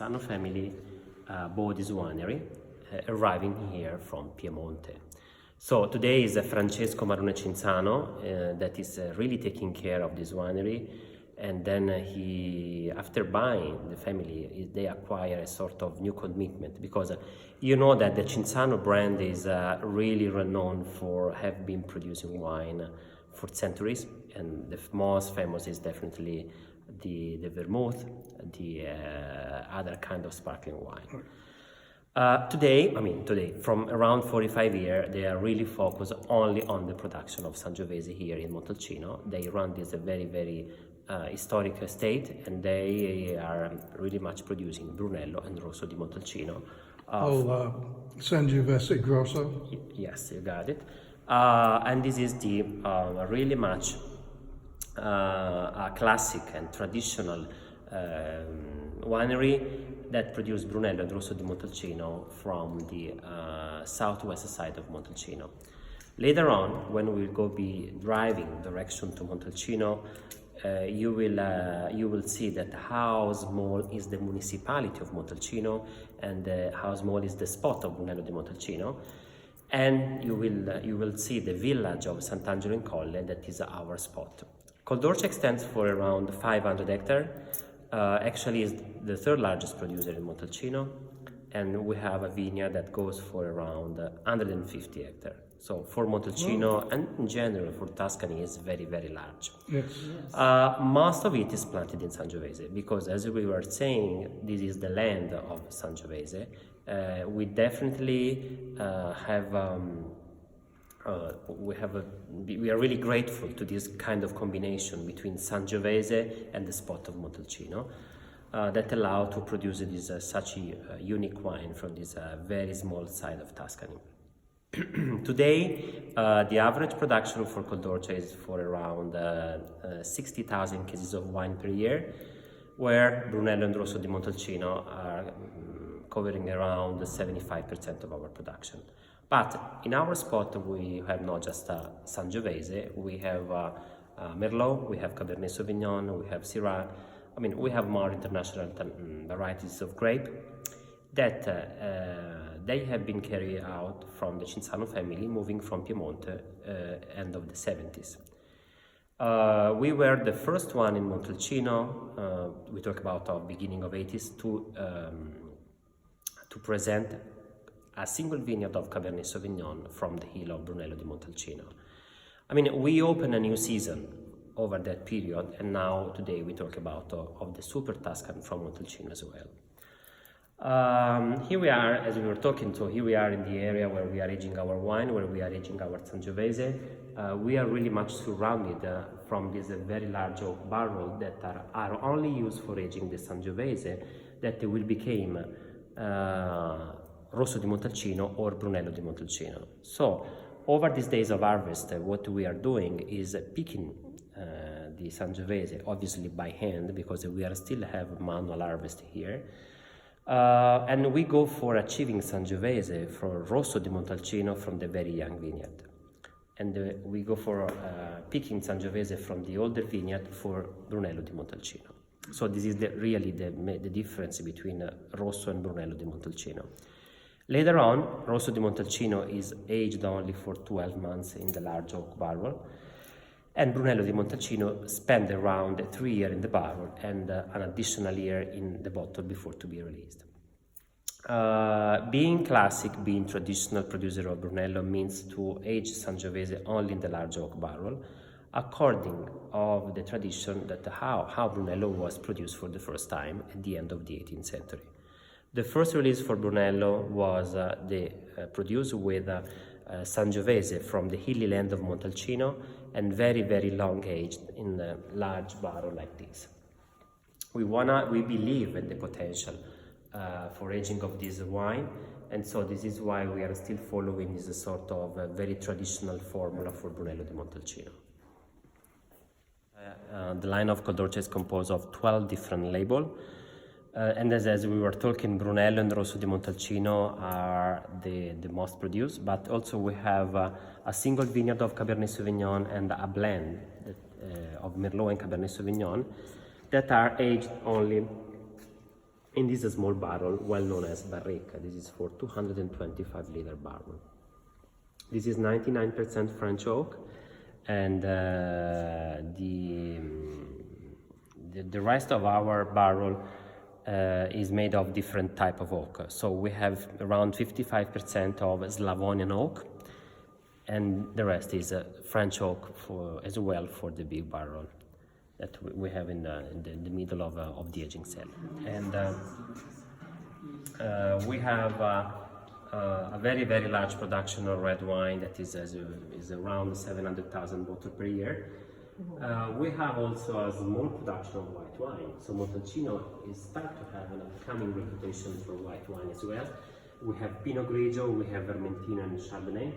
Cinzano family bought this winery, arriving here from Piemonte. So today is Francesco Cinzano that is really taking care of this winery, and then after buying the family, they acquire a sort of new commitment, because you know that the Cinzano brand is really renowned for have been producing wine for centuries, and the most famous is definitely the vermouth, the other kind of sparkling wine. Today, from around 45 years, they are really focused only on the production of Sangiovese here in Montalcino. They run this very, very historic estate, and they are really much producing Brunello and Rosso di Montalcino. Sangiovese Grosso? Yes, you got it. And this is the really much a classic and traditional winery that produced Brunello and Rosso di Montalcino from the southwest side of Montalcino. Later on, when we will be driving direction to Montalcino, you will see that how small is the municipality of Montalcino, and how small is the spot of Brunello di Montalcino, and you will see the village of Sant'Angelo in Colle, that is our spot. Col D'Orcia extends for around 500 hectares. Actually is the third largest producer in Montalcino, and we have a vineyard that goes for around 150 hectares. So for Montalcino and in general for Tuscany is very, very large. Yes. Most of it is planted in Sangiovese, because as we were saying, this is the land of Sangiovese. We definitely we are really grateful to this kind of combination between Sangiovese and the spot of Montalcino that allow to produce this such a unique wine from this very small side of Tuscany. Today, the average production for Col D'Orcia is for around 60,000 cases of wine per year, where Brunello and Rosso di Montalcino are covering around 75% of our production. But in our spot, we have not just Sangiovese, we have Merlot, we have Cabernet Sauvignon, we have Syrah. We have more international varieties of grape that they have been carried out from the Cinzano family, moving from Piemonte end of the 70s. We were the first one in Montalcino, we talk about the beginning of 80s, to present a single vineyard of Cabernet Sauvignon from the hill of Brunello di Montalcino. We opened a new season over that period, and now today we talk about of the Super Tuscan from Montalcino as well. Here we are, as we were talking, so here we are in the area where we are aging our wine, where we are aging our Sangiovese. We are really much surrounded from this very large oak barrel that are only used for aging the Sangiovese, that will become Rosso di Montalcino or Brunello di Montalcino. So over these days of harvest, what we are doing is picking the Sangiovese, obviously by hand, because we are still have manual harvest here. And we go for achieving Sangiovese for Rosso di Montalcino from the very young vineyard. And we go for picking Sangiovese from the older vineyard for Brunello di Montalcino. So this is really the difference between Rosso and Brunello di Montalcino. Later on, Rosso di Montalcino is aged only for 12 months in the large oak barrel, and Brunello di Montalcino spent around 3 years in the barrel and an additional year in the bottle before to be released. Being classic, being traditional producer of Brunello means to age Sangiovese only in the large oak barrel, according of the tradition that how Brunello was produced for the first time at the end of the 18th century. The first release for Brunello was produced with Sangiovese from the hilly land of Montalcino, and very, very long aged in a large barrel like this. We believe in the potential for aging of this wine, and so this is why we are still following this sort of very traditional formula for Brunello di Montalcino. The line of Col D'Orcia is composed of 12 different labels. And as we were talking, Brunello and Rosso di Montalcino are the most produced, but also we have a single vineyard of Cabernet Sauvignon and a blend of Merlot and Cabernet Sauvignon that are aged only in this small barrel, well known as Barrica. This is for 225 liter barrel. This is 99% French oak, and the rest of our barrel is made of different type of oak. So we have around 55% of Slavonian oak, and the rest is French oak as well for the big barrel that we have in the middle of the aging cell. And we have a very large production of red wine that is around 700,000 bottles per year. We have also a small production of white wine. So Montalcino is starting to have an upcoming reputation for white wine as well. We have Pinot Grigio, we have Vermentino and Chardonnay.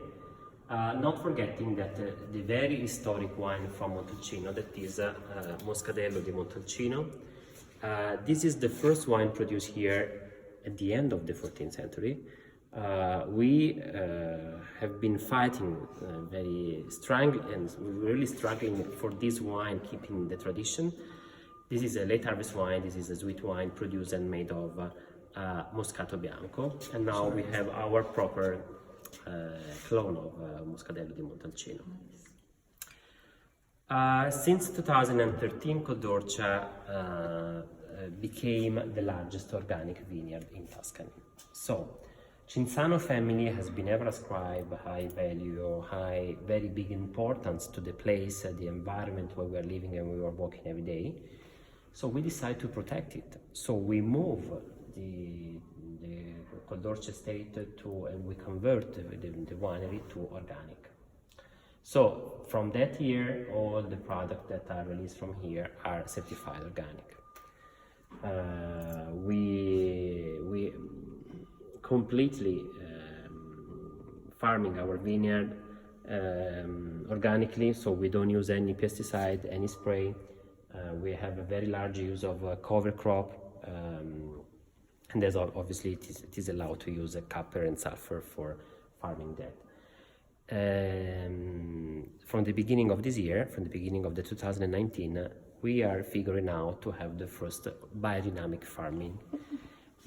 Not forgetting that the very historic wine from Montalcino, that is Moscadello di Montalcino. This is the first wine produced here at the end of the 14th century. We have been fighting very strongly and really struggling for this wine, keeping the tradition. This is a late harvest wine. This is a sweet wine produced and made of Moscato Bianco, and now we have our proper clone of Moscadello di Montalcino. Since 2013, Col D'Orcia became the largest organic vineyard in Tuscany. So, Cinzano family has been ever ascribed high value, very big importance to the place, the environment where we are living and we are walking every day. So we decided to protect it. So we move the Col D'Orcia estate and we convert the winery to organic. So from that year, all the products that are released from here are certified organic. We completely farming our vineyard organically, so we don't use any pesticide, any spray. We have a very large use of cover crop, and there's obviously it is allowed to use copper and sulfur for farming that. From the beginning of this year, from the beginning of the 2019, we are figuring out to have the first biodynamic farming.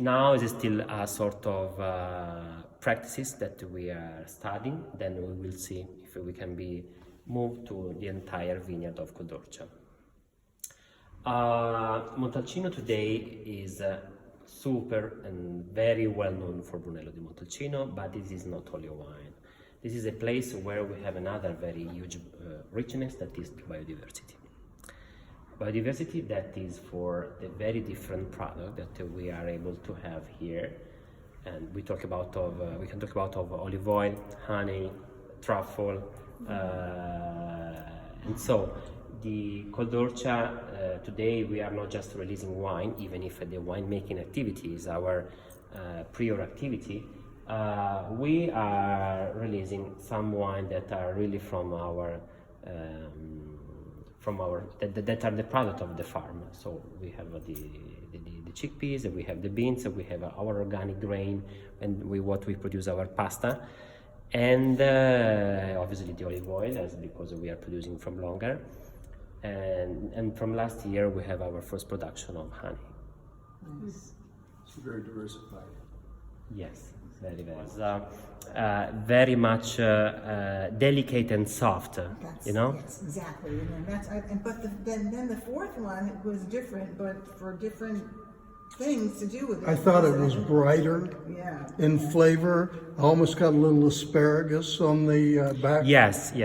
Now it is still a sort of practices that we are studying. Then we will see if we can be moved to the entire vineyard of Col D'Orcia. Montalcino today is super and very well known for Brunello di Montalcino, but this is not only wine. This is a place where we have another very huge richness, that is biodiversity. Biodiversity that is for the very different product that we are able to have here, and we can talk about olive oil, honey, truffle, and so the Col D'Orcia today we are not just releasing wine, even if the winemaking activity is our prior activity. We are releasing some wine that are really from our that are the product of the farm. So we have the chickpeas, we have the beans, we have our organic grain, and what we produce our pasta, and obviously the olive oil, because we are producing from longer, and from last year we have our first production of honey. Nice. So very diversified. Yes, very. Very much delicate and soft, you know? Yes, exactly. And then the fourth one was different, but for different things to do with it. I thought it was brighter in flavor. I almost got a little asparagus on the back. Yes. I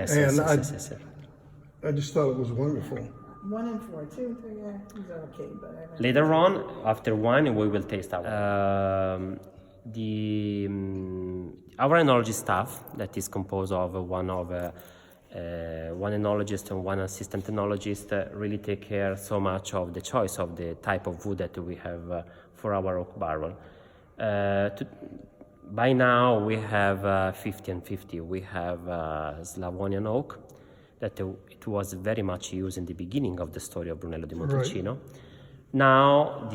just thought it was wonderful. 1 and 4, 2 and 3, yeah, these are okay, but Later on, after wine, we will taste our our enology staff, that is composed of one enologist and one assistant enologist, really take care so much of the choice of the type of wood that we have for our oak barrel. By now we have 50 and 50. We have Slavonian oak, that it was very much used in the beginning of the story of Brunello di Montalcino. Right. Now,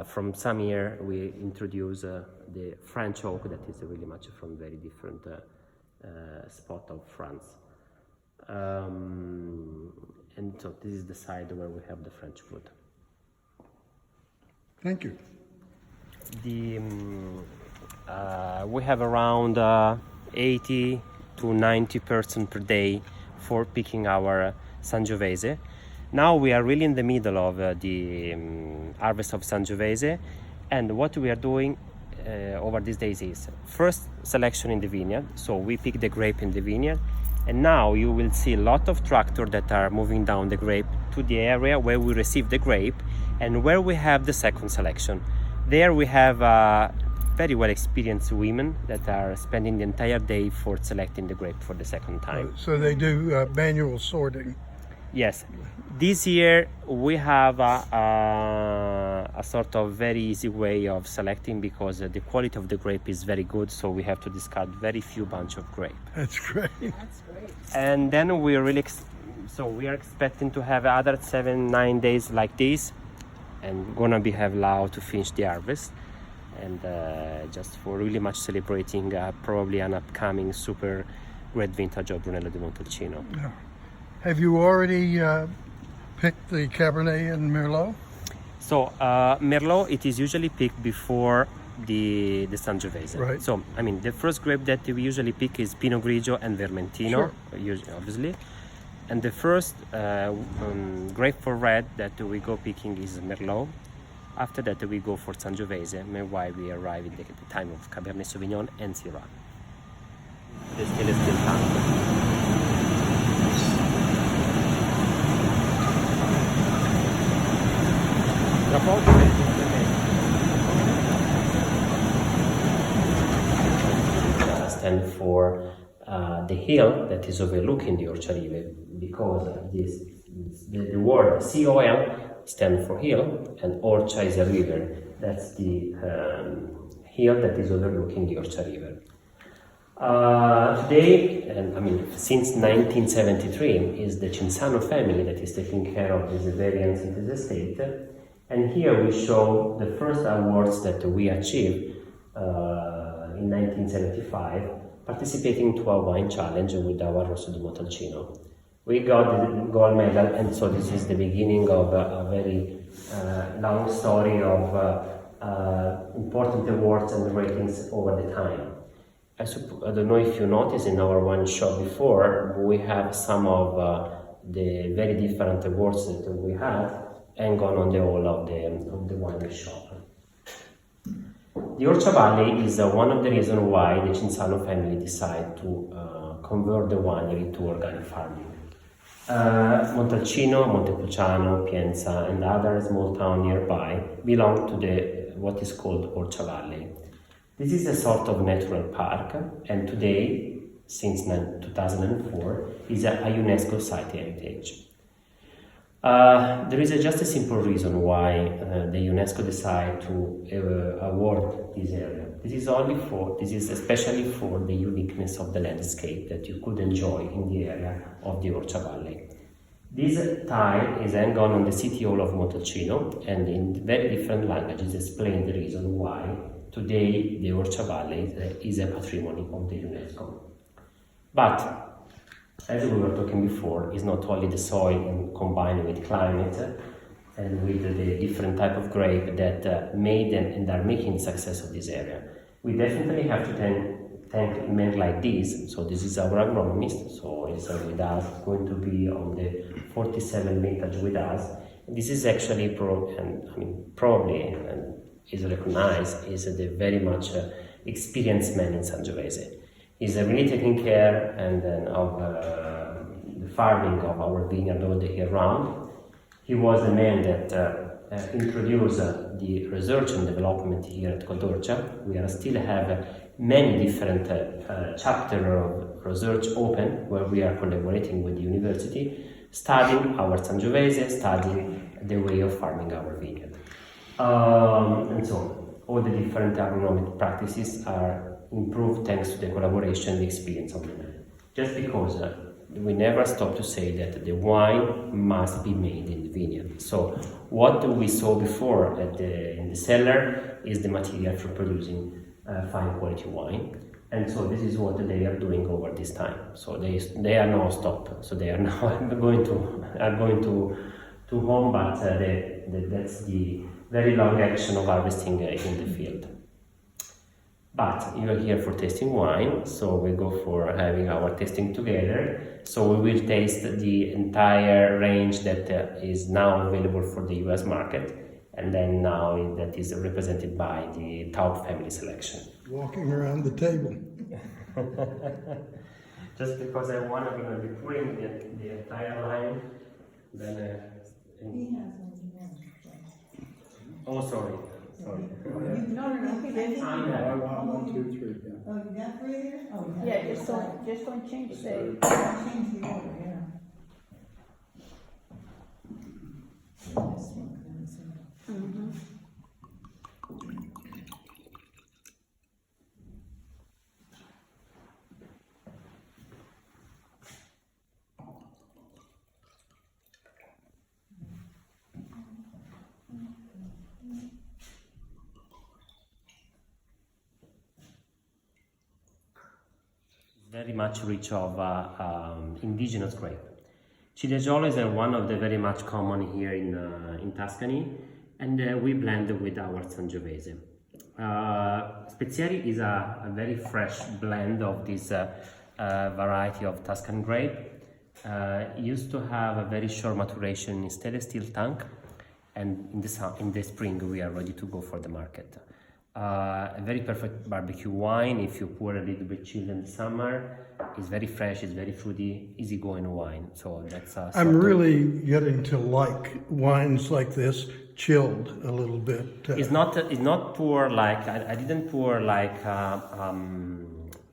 from some year, we introduce the French oak, that is really much from very different spot of France. And so this is the side where we have the French wood. Thank you. We have around 80 to 90 persons per day for picking our Sangiovese. Now we are really in the middle of the harvest of Sangiovese, and what we are doing over these days is first selection in the vineyard. So we pick the grape in the vineyard, and now you will see a lot of tractors that are moving down the grape to the area where we receive the grape and where we have the second selection. There we have very well experienced women that are spending the entire day for selecting the grape for the second time. So they do manual sorting. Yes, this year we have a sort of very easy way of selecting because the quality of the grape is very good, so we have to discard very few bunch of grape. That's great. That's great. And then we really so we are expecting to have other 7-9 days like this, and gonna be have allowed to finish the harvest, and just for really much celebrating probably an upcoming super great vintage of Brunello di Montalcino. Yeah. Have you already picked the Cabernet and Merlot? So Merlot, it is usually picked before the Sangiovese. Right. So I mean, the first grape that we usually pick is Pinot Grigio and Vermentino, obviously. And the first grape for red that we go picking is Merlot. After that we go for Sangiovese, meanwhile we arrive at the time of Cabernet Sauvignon and Syrah. The still is still tanto. Stand for the hill that is overlooking the Orciarive, because the word COL stands for hill, and Orcia is a river. That's the hill that is overlooking the Orcia River. Today, and I mean since 1973, is the Cinzano family that is taking care of these variants in this estate. And here we show the first awards that we achieved in 1975, participating to a wine challenge with our Rosso di Montalcino. We got the gold medal, and so this is the beginning of a very long story of important awards and ratings over the time. I don't know if you noticed in our wine shop before, we have some of the very different awards that we have hang on the wall of the winery shop. The Orcia Valley is one of the reasons why the Cinzano family decided to convert the winery to organic farming. Montalcino, Montepulciano, Pienza, and other small towns nearby belong to what is called Orcia Valley. This is a sort of natural park, and today, since 2004, is a UNESCO Site Heritage. There is just a simple reason why the UNESCO decided to award this area. This is especially for the uniqueness of the landscape that you could enjoy in the area of the Orcia Valley. This tile is hung on the City Hall of Montalcino, and in very different languages explain the reason why today the Orcia Valley is a patrimony of the UNESCO. But as we were talking before, it's not only the soil combined with climate and with the different type of grape that made and are making success of this area. We definitely have to thank men like this. So this is our agronomist, so it's with us, going to be on the 47 vintage with us. This is actually probably is recognized is the very much experienced man in Sangiovese. He's really taking care of the farming of our vineyard all the year round. He was the man that introduced the research and development here at Col D'Orcia. We still have many different chapters of research open where we are collaborating with the university, studying our Sangiovese, studying the way of farming our vineyard. And so all the different agronomic practices are improved thanks to the collaboration and the experience of the man. Just because we never stop to say that the wine must be made in the vineyard. So what we saw before in the cellar is the material for producing fine quality wine. And so this is what they are doing over this time. So they are now stopped. So they are now going to home, but that's the very long action of harvesting in the field. But you are here for tasting wine, so we go for having our tasting together. So we will taste the entire range that is now available for the US market, and then now that is represented by the Taub family selection. Walking around the table. Just because I want to be pouring the entire line, then. He has one. Oh, sorry. No. I think I'm you there. got- One, two, three, yeah. Oh, you got three there? Oh, you have Yeah, three. just don't change the. Change the order, yeah. This one, this one. Very much rich of indigenous grape. Ciliegiolo is one of the very much common here in Tuscany, and we blend with our Sangiovese. Spezieri is a very fresh blend of this variety of Tuscan grape. Used to have a very short maturation in stainless steel tank, and in the spring we are ready to go for the market. A very perfect barbecue wine if you pour a little bit chilled in the summer. It's very fresh, it's very fruity, easygoing wine. So that's I'm really getting to like wines like this, chilled a little bit. It's not pour like I didn't pour like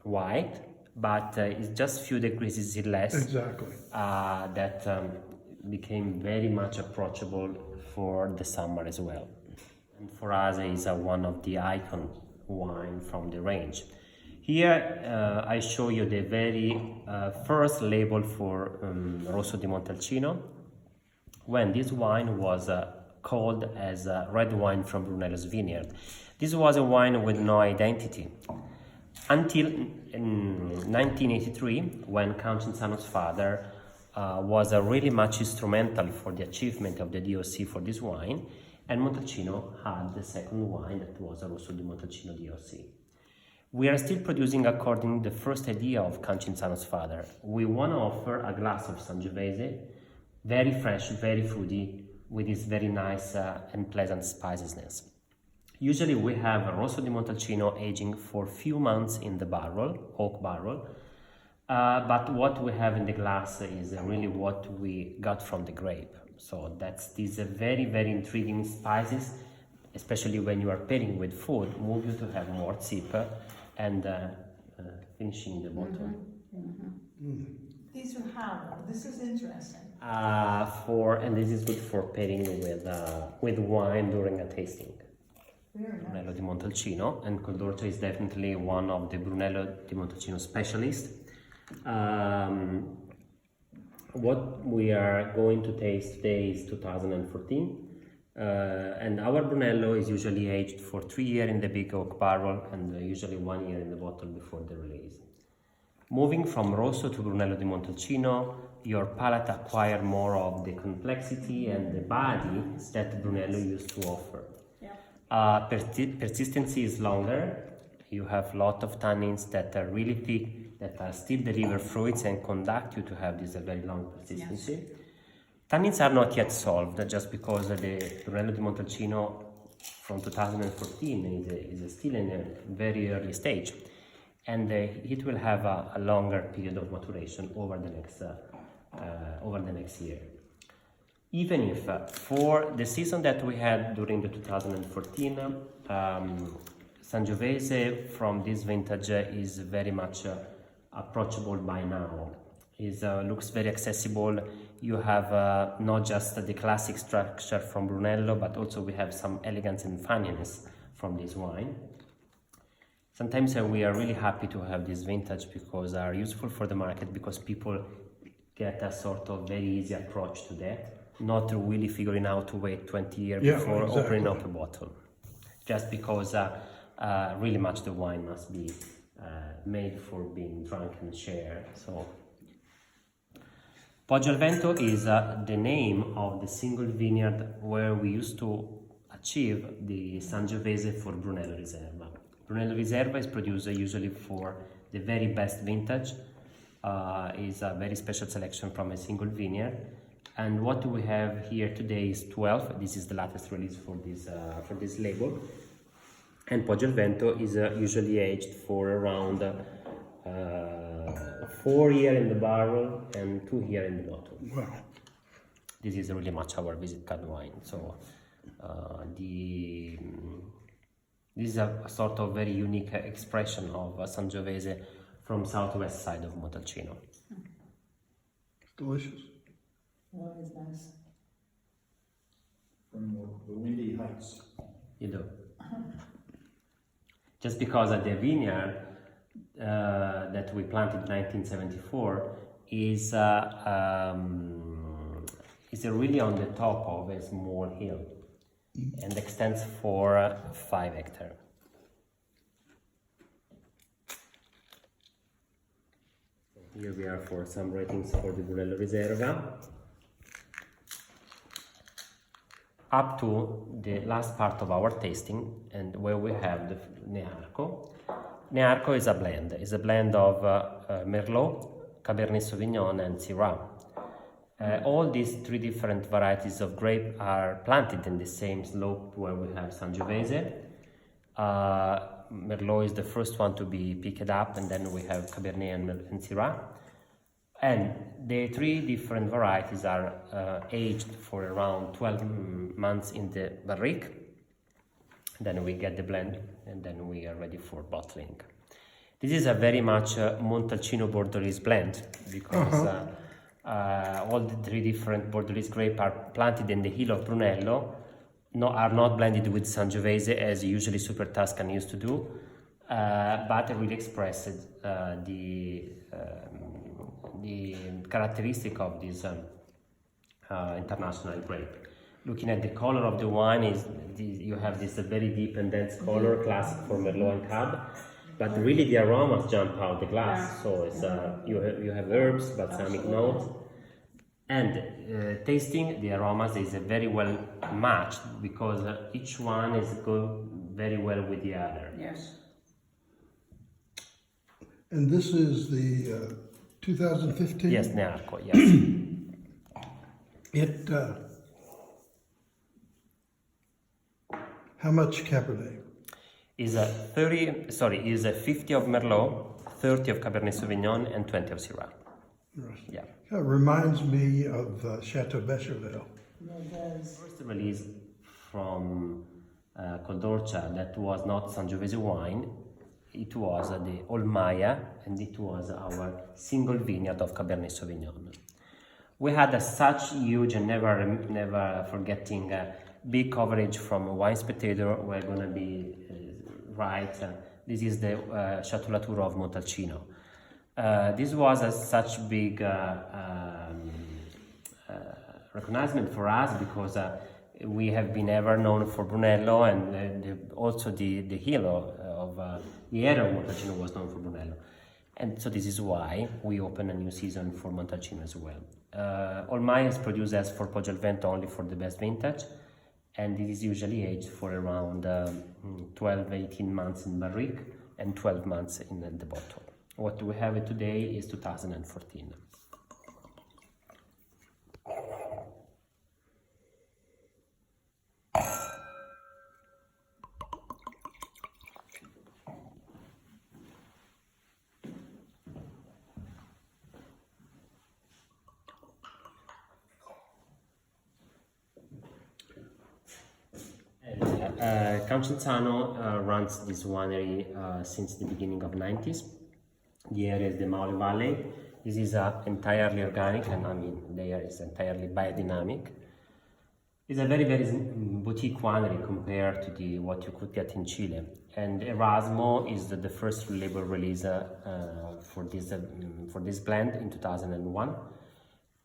white, but it's just few degrees less. Exactly. That became very much approachable for the summer as well. And for us, it's one of the icon wine from the range. Here I show you the very first label for Rosso di Montalcino, when this wine was called as red wine from Brunello's vineyard. This was a wine with no identity until in 1983, when Count Cinzano's father was really much instrumental for the achievement of the DOC for this wine, and Montalcino had the second wine that was a Rosso di Montalcino DOC. We are still producing according to the first idea of Count Cinzano's father. We want to offer a glass of Sangiovese, very fresh, very fruity, with this very nice and pleasant spiciness. Usually we have a Rosso di Montalcino aging for a few months in the barrel, oak barrel, but what we have in the glass is really what we got from the grape. So that's these very, very intriguing spices, especially when you are pairing with food, move you to have more sip and finishing the bottle. These are hollow. This is interesting. And this is good for pairing with wine during a tasting. Very nice. Brunello di Montalcino, and Col D'Orcia is definitely one of the Brunello di Montalcino specialists. What we are going to taste today is 2014, and our Brunello is usually aged for 3 years in the big oak barrel and usually 1 year in the bottle before the release. Moving from Rosso to Brunello di Montalcino, your palate acquires more of the complexity and the body that Brunello used to offer. Yeah. Persistency is longer. You have a lot of tannins that are really thick, that are still deliver fruits and conduct you to have this very long persistency. Yes. Tannins are not yet solved, just because the Brunello di Montalcino from 2014 is still in a very early stage, and it will have a longer period of maturation over the next year. Even if for the season that we had during the 2014, Sangiovese from this vintage is very much approachable by now. It looks very accessible. You have not just the classic structure from Brunello, but also we have some elegance and funniness from this wine. Sometimes we are really happy to have this vintage because they are useful for the market, because people get a sort of very easy approach to that, not really figuring out to wait 20 years before opening up a bottle. Just because really much the wine must be made for being drunk and shared. So, Poggio al Vento is the name of the single vineyard where we used to achieve the Sangiovese for Brunello Riserva. Brunello Riserva is produced usually for the very best vintage. Is a very special selection from a single vineyard. And what we have here today is 12. This is the latest release for this label. And Poggio al Vento is usually aged for around 4 years in the barrel and 2 years in the bottle. Wow. This is really much our visit card wine. So this is a sort of very unique expression of Sangiovese from southwest side of Montalcino. Delicious. Always nice. From the windy heights. You do. Just because the vineyard that we planted in 1974 is really on the top of a small hill and extends for 5 hectares. Here we are for some ratings for the Brunello Riserva. Up to the last part of our tasting, and where we have the Nearco. Nearco is a blend. It's a blend of Merlot, Cabernet Sauvignon, and Syrah. All these 3 different varieties of grape are planted in the same slope where we have Sangiovese. Merlot is the first one to be picked up, and then we have Cabernet and Syrah. And the 3 different varieties are aged for around 12 months in the barrique. Then we get the blend, and then we are ready for bottling. This is a very much Montalcino Bordelese blend, because all the 3 different Bordelese grapes are planted in the hill of Brunello, are not blended with Sangiovese as usually Super Tuscan used to do, but really expressed the characteristic of this international grape. Looking at the color of the wine, you have this very deep and dense color, classic for Merlot and Cab, but really the aromas jump out the glass. So it's you have herbs, balsamic notes, and tasting the aromas is very well matched, because each one is go very well with the other. Yes. And this is the 2015? Yes, Nearco, yes. It, how much Cabernet? Is a 50 of Merlot, 30 of Cabernet Sauvignon, and 20 of Syrah. Right. Yeah. It reminds me of Chateau Becherville. It does. First release from Col D'Orcia that was not Sangiovese wine. It was the Olmaia, and it was our single vineyard of Cabernet Sauvignon. We had such huge and never forgetting big coverage from Wine Spectator. We're gonna be right. This is the Chateau Latour of Montalcino. This was such big recognition for us, because we have been ever known for Brunello, and also the hill of the area of Montalcino was known for Brunello. And so this is why we open a new season for Montalcino as well. Olmaia is produced as for Poggio al Vento only for the best vintage, and it is usually aged for around 12-18 months in barrique and 12 months in the bottle. What we have today is 2014. Count Cinzano runs this winery since the beginning of the 90s. The area is the Maule Valley. This is entirely organic, and I mean the area is entirely biodynamic. It's a very boutique winery compared to what you could get in Chile. And Erasmo is the first label release for this blend in 2001.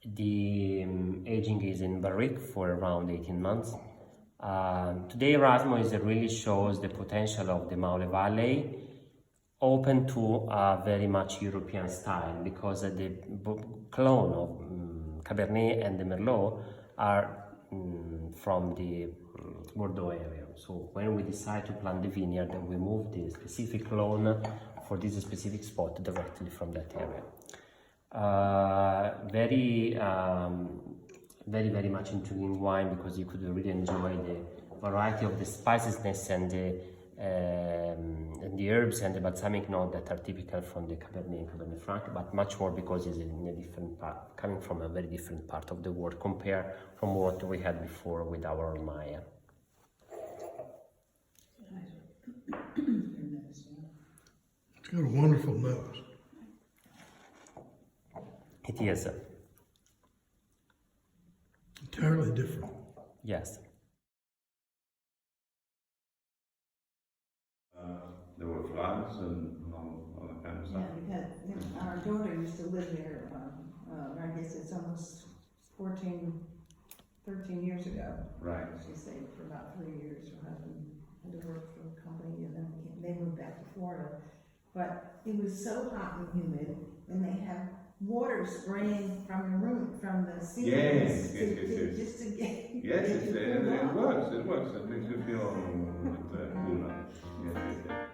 The aging is in barrique for around 18 months. Today Erasmo really shows the potential of the Maule Valley, open to a very much European style, because the clone of Cabernet and the Merlot are from the Bordeaux area. So when we decide to plant the vineyard, we move the specific lawn for this specific spot directly from that area. Very much intriguing wine, because you could really enjoy the variety of the spiciousness and the herbs and the balsamic note that are typical from the Cabernet and Cabernet Franc, but much more because it's in a different part, coming from a very different part of the world compared from what we had before with our Maya. It's got a wonderful nose. It is, Entirely different. yes. There were floods and all that kind of Yeah, stuff. because our daughter used to live there, I guess it's almost 13 years ago. Right. She stayed for about 3 years. Her husband had to work for a company, and then they moved back to Florida. But it was so hot and humid, and they have water spraying from the room, from the ceilings, Yes. just to get. Yes, get you cooled it off. works. It makes you feel cooler. Yes.